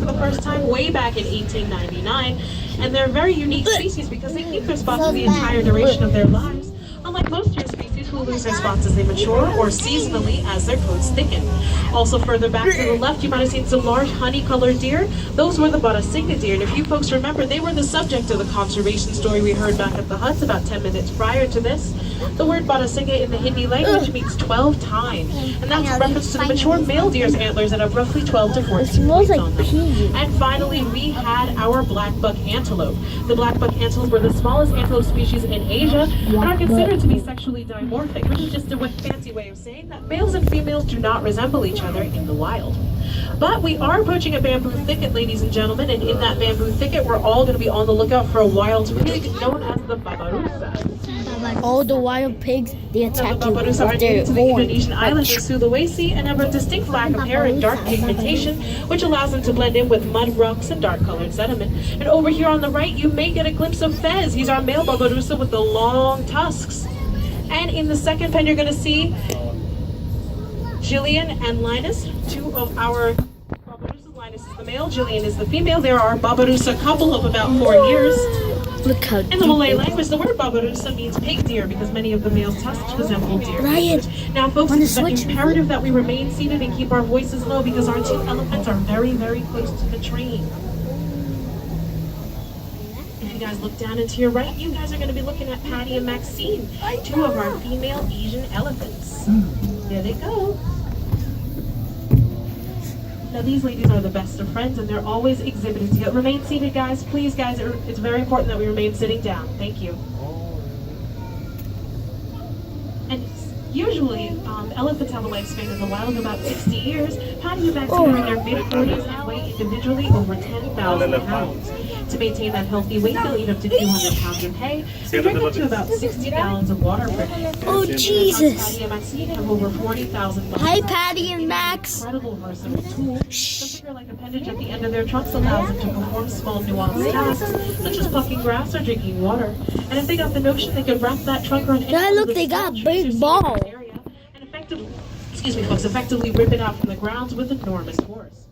for the first time way back in 1899, and they're a very unique species because they keep their spots for the entire duration of their lives. Unlike most deer species who lose their spots as they mature or seasonally as their coats thicken. Also further back to the left, you might have seen some large honey-colored deer. Those were the Barasinga deer, and if you folks remember, they were the subject of the conservation story we heard back at the huts about 10 minutes prior to this. The word Barasinga in the Hindi language means 12 tine, and that's a reference to the mature male deer's antlers that have roughly 12 to 14 points on them. And finally, we had our black buck antelope. The black buck antelope were the smallest antelope species in Asia and are considered to be sexually dimorphic, which is just a fancy way of saying that males and females do not resemble each other in the wild. But we are approaching a bamboo thicket, ladies and gentlemen, and in that bamboo thicket, we're all going to be on the lookout for a wild pig known as the babarusa. All the wild pigs, they attack you with are their native to the horns. Indonesian island of Sulawesi and have a distinct lack of hair and dark pigmentation, which allows them to blend in with mud, rocks, and dark-colored sediment. And over here on the right, you may get a glimpse of Fez. He's our male babarusa with the long tusks. And in the second pen, you're going to see Jillian and Linus, two of our babarusas. Linus is the male, Jillian is the female. They are our babarusa couple of about 4 years. Look how in the Malay language, the word babarusa means pig deer because many of the male's tusks resemble deer. Ryan, now, folks, it's imperative that we remain seated and keep our voices low because our two elephants are very, very close to the train. If you guys look down and to your right, you guys are going to be looking at Patty and Maxine, two of our female Asian elephants. There they go. Now these ladies are the best of friends and they're always exhibiting together. Remain seated, guys. Please, guys, it's very important that we remain sitting down. Thank you. And usually, elephants have a lifespan in the wild of about 60 years. Patty and Maxine are in their mid-40s and weigh individually over 10,000 pounds. To maintain that healthy weight, they'll eat up to 200 pounds of hay and drink up to about 60 gallons of water per day. Oh, Jesus. Patty and Maxine have over 40,000 pounds. Hi, Patty and Max. Incredible versatile tool. The finger-like appendage at the end of their trunks allows them to perform small nuanced tasks, such as plucking grass or drinking water. And if they got the notion, they could wrap that trunk around any Yeah, look, they got big ball. Area and effectively rip it out from the ground with enormous force.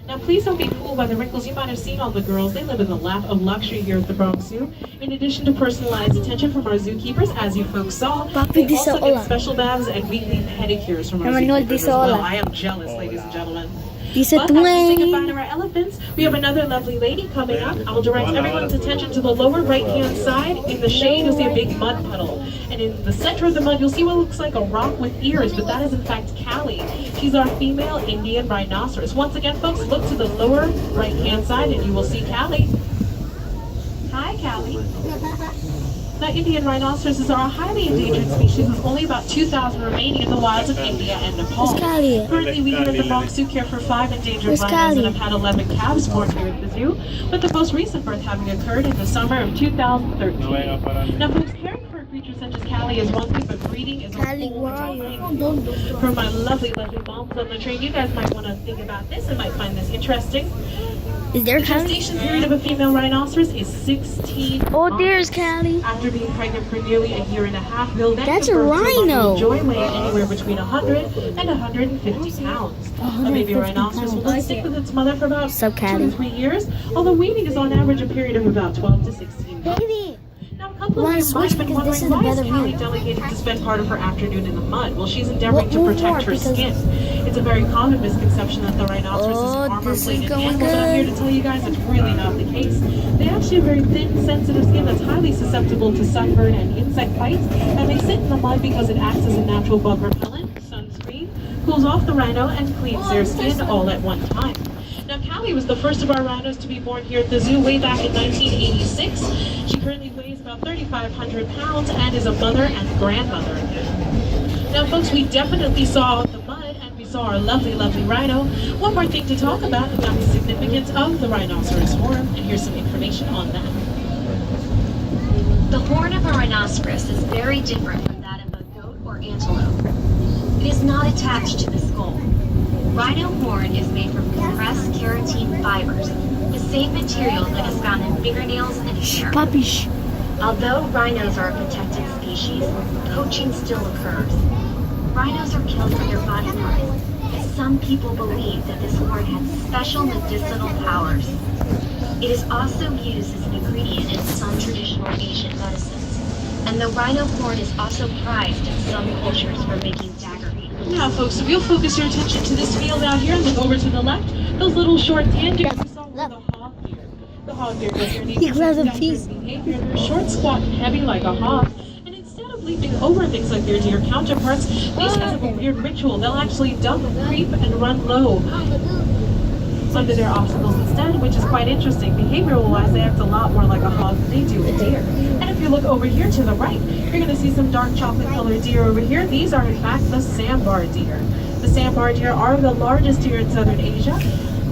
Now, please don't be fooled by the wrinkles. You might have seen all the girls. They live in the lap of luxury here at the Bronx Zoo. In addition to personalized attention from our zookeepers, as you folks saw, they also get special baths and weekly pedicures from our zookeepers as well. I am jealous, ladies and gentlemen. But as we say goodbye to our elephants, we have another lovely lady coming up. I'll direct everyone's attention to the lower right-hand side. In the shade, you'll see a big mud puddle. And in the center of the mud, you'll see what looks like a rock with ears, but that is in fact Callie. She's our female Indian rhinoceros. Once again, folks, look to the lower right-hand side and you will see Callie. Hi, Callie. Now, Indian rhinoceroses are a highly endangered species with only about 2,000 remaining in the wilds of India and Nepal. Currently, we here at the Bronx Zoo care for 5 endangered rhinos and have had 11 calves born here at the zoo, with the most recent birth having occurred in the summer of 2013. Now, folks, caring for a creature such as Callie is one thing, but breeding is a whole other thing. For my lovely moms on the train, you guys might want to think about this and might find this interesting. Is there the gestation period of a female rhinoceros is 16 Oh, there's Callie. After being pregnant for nearly a year and a half, they'll then That's a give birth to rhino. Joy weighing anywhere between 100 and 150 pounds. A baby rhinoceros will then stick with its mother for about 2 to 3 years, although weaning is on average a period of about 12 to 16 months. Baby. Now, a couple of you might have been wondering why is Callie delegated to spend part of her afternoon in the mud? Well, she's endeavoring to protect her skin. It's a very common misconception that the rhinoceros is armor-plated animal, but I'm here to tell you guys it's really not the case. They actually have a very thin, sensitive skin that's highly susceptible to sunburn and insect bites, and they sit in the mud because it acts as a natural bug repellent, sunscreen, cools off the rhino, and cleans their skin all at one time. Now, Callie was the first of our rhinos to be born here at the zoo way back in 1986. She currently weighs about 3,500 pounds and is a mother and grandmother. Now, folks, we definitely saw the mud and we saw our lovely rhino. One more thing to talk about the significance of the rhinoceros horn, and here's some information on that. The horn of a rhinoceros is very different from that of a goat or antelope. It is not attached to the skull. Rhino horn is made from compressed keratin fibers, the same material that is found in fingernails and hair. Although rhinos are a protected species, poaching still occurs. Rhinos are killed for their body parts, some people believe that this horn had special medicinal powers. It is also used as an ingredient in some traditional Asian medicines. And the rhino horn is also prized in some cultures for making daggery. Now, folks, if you'll focus your attention to this field out here and look over to the left, those little short tan deer you saw were the hog deer. The hog deer get their name from their behavior. They're short, squat, and heavy like a hog. And instead of leaping over things like their deer counterparts, these guys have a weird ritual. They'll actually duck, creep, and run low under their obstacles instead, which is quite interesting. Behavioral-wise, they act a lot more like a hog than they do a deer. And if you look over here to the right, you're going to see some dark chocolate-colored deer over here. These are, in fact, the sambar deer. The sambar deer are the largest deer in southern Asia.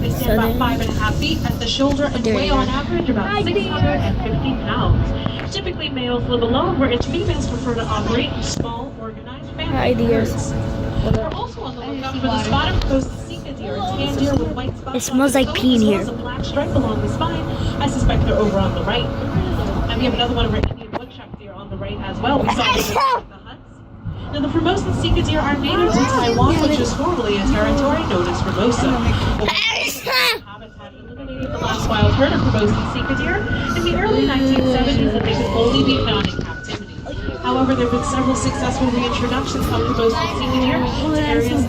They stand about 5.5 feet at the shoulder and weigh on average about 650 pounds. Typically, males live alone, whereas females prefer to operate in small, organized family herds. We're also on the lookout for the spotted coast Sika deer, a tan deer with white spots. It smells like pee in here. A black stripe along the spine. I suspect they're over on the right. And we have another one of our Indian woodchuck deer on the right as well. We saw them in the huts. Now, the Formosan Sika deer are native to Taiwan, which is formerly a territory known as Formosa. Habitat eliminated the last wild herd of Formosan Sika deer in the early 1970s, and they could only be found in captivity. However, there have been several successful reintroductions of Formosan Sika deer to areas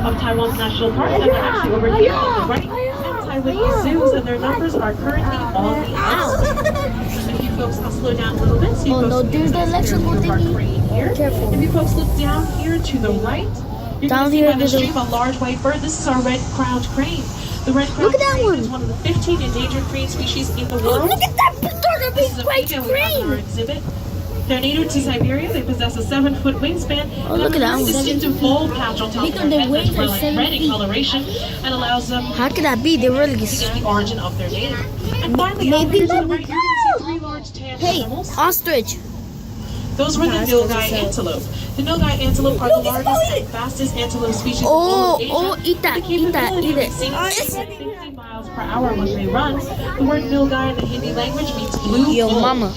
of Taiwan's national park, and they're actually over here on the right at Taiwanese zoos, and their numbers are currently on the upswing. If you folks, I'll slow down a little bit so you folks can see our crane here. Careful. If you folks look down here to the right, you're going to see by the stream a large white bird. This is our red-crowned crane. The red-crowned crane is one of the 15 endangered crane species in the world. Look at that This is a white female we have in our crane. exhibit. They're native to Siberia. They possess a 7-foot wingspan. Oh, look at that one. Distinctive bold patch on top of their head that's red in coloration and allows them How could that be? They really to get the origin of their name. And finally, Maybe over here to the let right, me you're going to see 3 large tan Hey, animals. ostrich. Those were the nilgai antelope. The nilgai antelope are the largest and fastest antelope species in all of Asia. Eat that, With the capability eat of it. exceeding 50 miles per hour when they run. The word nilgai in the Hindi language means blue Yo, bull, mama.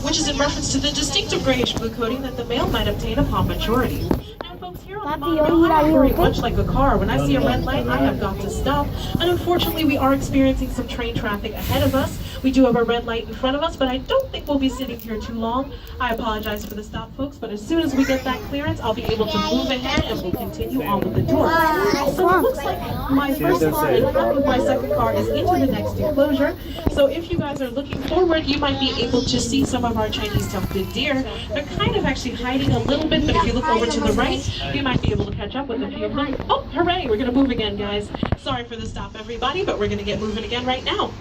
which is in reference to the distinctive grayish blue coating that the male might obtain upon maturity. Now, folks, here on the monorail, I operate much like a car. When I see a red light, I have got to stop. And unfortunately, we are experiencing some train traffic ahead of us. We do have a red light in front of us, but I don't think we'll be sitting here too long. I apologize for the stop, folks, but as soon as we get that clearance, I'll be able to move ahead and we'll continue on with the tour. So it looks like my first car and half of my second car is into the next enclosure. So if you guys are looking forward, you might be able to see some of our Chinese tufted deer. They're kind of actually hiding a little bit, but if you look over to the right, you might be able to catch up with a few of them. Oh, hooray, we're gonna move again, guys. Sorry for the stop, everybody, but we're gonna get moving again right now.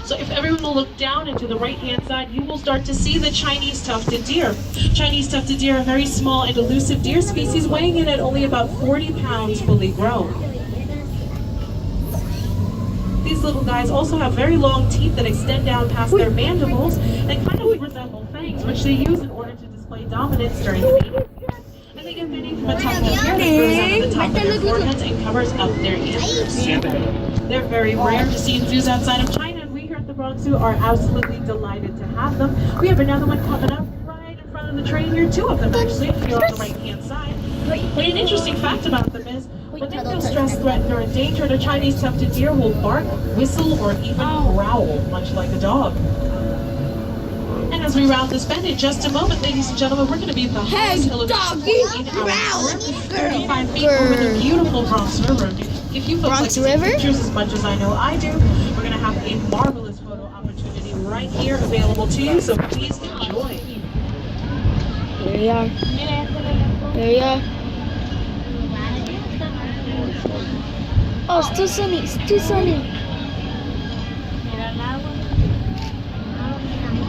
So if everyone will look down and to the right-hand side, you will start to see the Chinese tufted deer. Chinese tufted deer are a very small and elusive deer species, weighing in at only about 40 pounds fully grown. These little guys also have very long teeth that extend down past their mandibles and kind of resemble fangs, which they use in order to display dominance during the mating. And they get their name from a tuft of hair that grows out of the top of their foreheads and covers up their antlers. They're very rare to see in zoos outside of China. The Bronx Zoo are absolutely delighted to have them. We have another one coming up right in front of the train here, 2 of them actually, if you're on the right-hand side. But an interesting fact about them is, when they feel stressed, threatened, or endangered, a Chinese tufted deer will bark, whistle, or even growl, much like a dog. And as we round this bend in just a moment, ladies and gentlemen, we're going to be at the highest elevation point in our tour, 35 feet over the beautiful Bronx River. If you folks like to take pictures as much as I know I do, we're going to have a marvelous photo opportunity right here available to you, so please enjoy. There you are. There you are. Oh, it's too sunny. It's too sunny.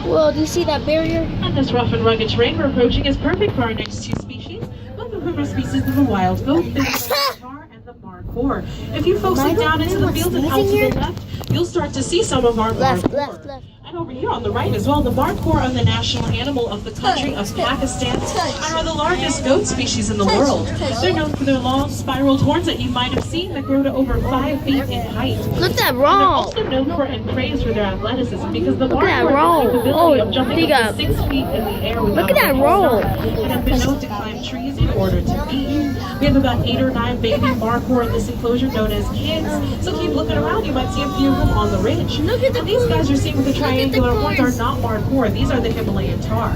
Whoa, do you see that barrier? And this rough and rugged terrain we're approaching is perfect for our next 2 species, both of whom are species of the wild goat, the tar and the markhor. If you folks look down into the field and out to the left, you'll start to see some of our Left. markhor. And over here on the right as well, the markhor are the national animal of the country of Pakistan and are the largest goat species in the world. They're known for their long spiraled horns that you might have seen that grow to over 5 feet in height. Look at that And they're roll. also known for and praised for their athleticism because the Look at that markhor roll. have the capability of jumping up to 6 feet in the air without Look at that a roll. and have been known to climb trees in order to eat. We have about 8 or 9 baby markhor in this enclosure known as kids. So keep looking around, you might see a few of them on the ridge. Look at the And these guys you're seeing with the triangular horns are horns. not markhor, these are the Himalayan tar.